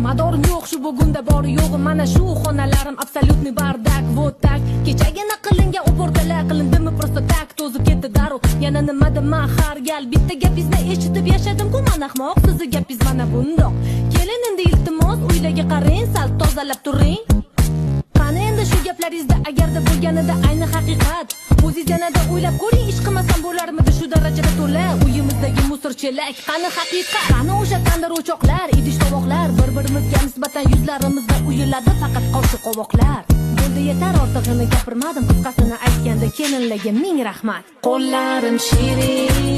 Madorim yo'q shu bugunda bori yo'g'i mana shu xonalarim absolyutniy bardak вот tak kechagina qilingan o'portalar qilindimi просто tak to'zib ketdi darrov yana nima dema har gal bitta gapingizni eshitib yashadim-ku men ahmoq sizni gapingiz mana bundoq kelin endi iltimos uylarga qarang sal tozalab turing qani endi shu gaplaringizda agarda bo'lganida ayni haqiqat o'zingiz yanada o'ylab ko'ring ish qilmasam bo'larmidi shu darajada to'la uyimizdagi musor-chelak qani haqiqat qani o'sha tandir o'choqlar idish tovoqlar bir-birimizga nisbatan yuzlarimizda uyiladi faqat qoshiq qovoqlar bo'ldi yetar ortig'ini gapirmadim qisqasini aytganda kelinlarga ming rahmat qo'llarim shirin